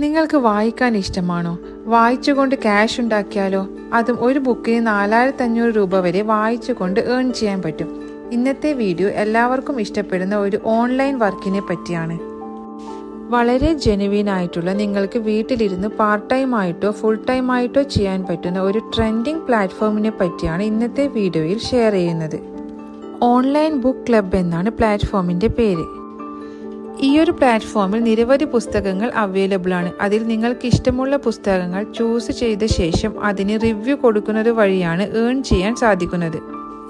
നിങ്ങൾക്ക് വായിക്കാൻ ഇഷ്ടമാണോ? വായിച്ചുകൊണ്ട് ക്യാഷ് ഉണ്ടാക്കിയാലോ? അതും ഒരു ബുക്കിന് 4500 രൂപ വരെ വായിച്ചുകൊണ്ട് ഏൺ ചെയ്യാൻ പറ്റും. ഇന്നത്തെ വീഡിയോ എല്ലാവർക്കും ഇഷ്ടപ്പെടുന്ന ഒരു ഓൺലൈൻ വർക്കിനെ പറ്റിയാണ്. വളരെ ജെനുവിൻ ആയിട്ടുള്ള നിങ്ങൾക്ക് വീട്ടിലിരുന്ന് പാർട്ട് ടൈം ആയിട്ടോ ഫുൾ ടൈം ആയിട്ടോ ചെയ്യാൻ പറ്റുന്ന ഒരു ട്രെൻഡിങ് പ്ലാറ്റ്ഫോമിനെ പറ്റിയാണ് ഇന്നത്തെ വീഡിയോയിൽ ഷെയർ ചെയ്യുന്നത്. ഓൺലൈൻ ബുക്ക് ക്ലബ് എന്നാണ് പ്ലാറ്റ്ഫോമിൻ്റെ പേര്. ഈ ഒരു പ്ലാറ്റ്ഫോമിൽ നിരവധി പുസ്തകങ്ങൾ അവൈലബിൾ ആണ്. അതിൽ നിങ്ങൾക്ക് ഇഷ്ടമുള്ള പുസ്തകങ്ങൾ ചൂസ് ചെയ്ത ശേഷം അതിന് റിവ്യൂ കൊടുക്കുന്നത് വഴിയാണ് ഏൺ ചെയ്യാൻ സാധിക്കുന്നത്.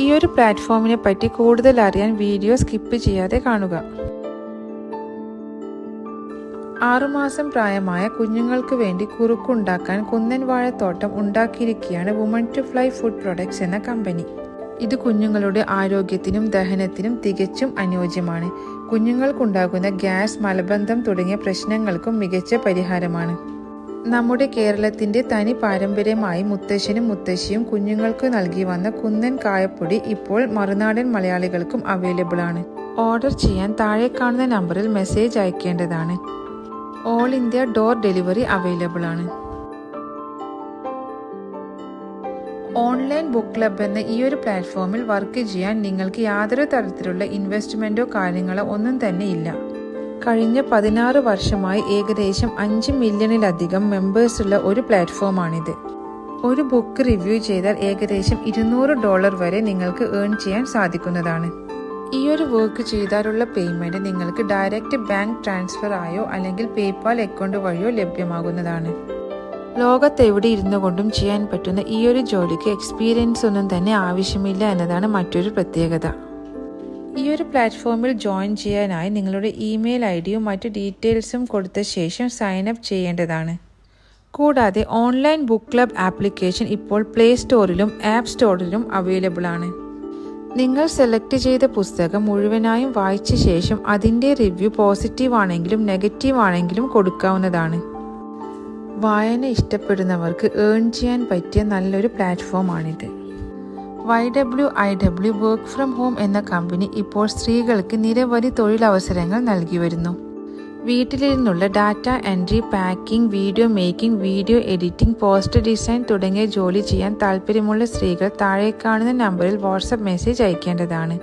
ഈ ഒരു പ്ലാറ്റ്ഫോമിനെ പറ്റി കൂടുതൽ അറിയാൻ വീഡിയോ സ്കിപ്പ് ചെയ്യാതെ കാണുക. 6 മാസം പ്രായമായ കുഞ്ഞുങ്ങൾക്ക് വേണ്ടി കുറുക്കുണ്ടാക്കാൻ കുന്നൻ വാഴത്തോട്ടം ഉണ്ടാക്കിയിരിക്കുകയാണ് woman to fly food products എന്ന കമ്പനി. ഇത് കുഞ്ഞുങ്ങളുടെ ആരോഗ്യത്തിനും ദഹനത്തിനും തികച്ചും അനുയോജ്യമാണ്. കുഞ്ഞുങ്ങൾക്കുണ്ടാകുന്ന ഗ്യാസ്, മലബന്ധം തുടങ്ങിയ പ്രശ്നങ്ങൾക്കും മികച്ച പരിഹാരമാണ്. നമ്മുടെ കേരളത്തിന്റെ തനി പാരമ്പര്യമായി മുത്തശ്ശനും മുത്തശ്ശിയും കുഞ്ഞുങ്ങൾക്ക് നൽകി വന്ന കുന്നൻ കായപ്പൊടി ഇപ്പോൾ മറുനാടൻ മലയാളികൾക്കും അവൈലബിൾ ആണ്. ഓർഡർ ചെയ്യാൻ താഴെ കാണുന്ന നമ്പറിൽ മെസ്സേജ് അയക്കേണ്ടതാണ്. All India door delivery available ആണ്. ഓൺലൈൻ ബുക്ക് ക്ലബ് എന്ന ഈ ഒരു പ്ലാറ്റ്ഫോമിൽ വർക്ക് ചെയ്യാൻ നിങ്ങൾക്ക് യാതൊരു തരത്തിലുള്ള ഇൻവെസ്റ്റ്മെന്റോ കാര്യങ്ങളോ ഒന്നും തന്നെ ഇല്ല. കഴിഞ്ഞ 16 വർഷമായി ഏകദേശം 5 മില്യണിലധികം മെമ്പേഴ്സുള്ള ഒരു പ്ലാറ്റ്ഫോമാണിത്. ഒരു ബുക്ക് റിവ്യൂ ചെയ്താൽ ഏകദേശം $200 വരെ നിങ്ങൾക്ക് ഏൺ ചെയ്യാൻ സാധിക്കുന്നതാണ്. ഈ ഒരു വർക്ക് ചെയ്താലുള്ള പേയ്മെന്റ് നിങ്ങൾക്ക് ഡയറക്റ്റ് ബാങ്ക് ട്രാൻസ്ഫർ ആയോ അല്ലെങ്കിൽ പേപാൽ അക്കൗണ്ട് വഴിയോ ലഭ്യമാകുന്നതാണ്. ലോകത്തെവിടെ ഇരുന്നു കൊണ്ടും ചെയ്യാൻ പറ്റുന്ന ഈ ഒരു ജോലിക്ക് എക്സ്പീരിയൻസ് ഒന്നും തന്നെ ആവശ്യമില്ല എന്നതാണ് മറ്റൊരു പ്രത്യേകത. ഈ ഒരു പ്ലാറ്റ്ഫോമിൽ ജോയിൻ ചെയ്യാനായി നിങ്ങളുടെ ഇമെയിൽ ഐഡിയും മറ്റു ഡീറ്റെയിൽസും കൊടുത്ത ശേഷം സൈൻ അപ്പ് ചെയ്യേണ്ടതാണ്. കൂടാതെ ഓൺലൈൻ ബുക്ക് ക്ലബ് ആപ്ലിക്കേഷൻ ഇപ്പോൾ പ്ലേ സ്റ്റോറിലും ആപ്പ് സ്റ്റോറിലും അവൈലബിൾ ആണ്. നിങ്ങൾ സെലക്ട് ചെയ്ത പുസ്തകം മുഴുവനായും വായിച്ച ശേഷം അതിൻ്റെ റിവ്യൂ പോസിറ്റീവ് ആണെങ്കിലും നെഗറ്റീവ് ആണെങ്കിലും കൊടുക്കാവുന്നതാണ്. വായന ഇഷ്ടപ്പെടുന്നവർക്ക് ഏൺ ചെയ്യാൻ പറ്റിയ നല്ലൊരു പ്ലാറ്റ്ഫോമാണിത്. YWIW വർക്ക് ഫ്രം ഹോം എന്ന കമ്പനി ഇപ്പോൾ സ്ത്രീകൾക്ക് നിരവധി തൊഴിലവസരങ്ങൾ നൽകി വരുന്നു. വീട്ടിലിരുന്നുള്ള data entry, packing, video making, video editing, poster design തുടങ്ങിയ ജോലി ചെയ്യാൻ താല്പര്യമുള്ള സ്ത്രീകൾ താഴെ കാണുന്ന നമ്പറിൽ വാട്സപ്പ് മെസ്സേജ് അയക്കേണ്ടതാണ്.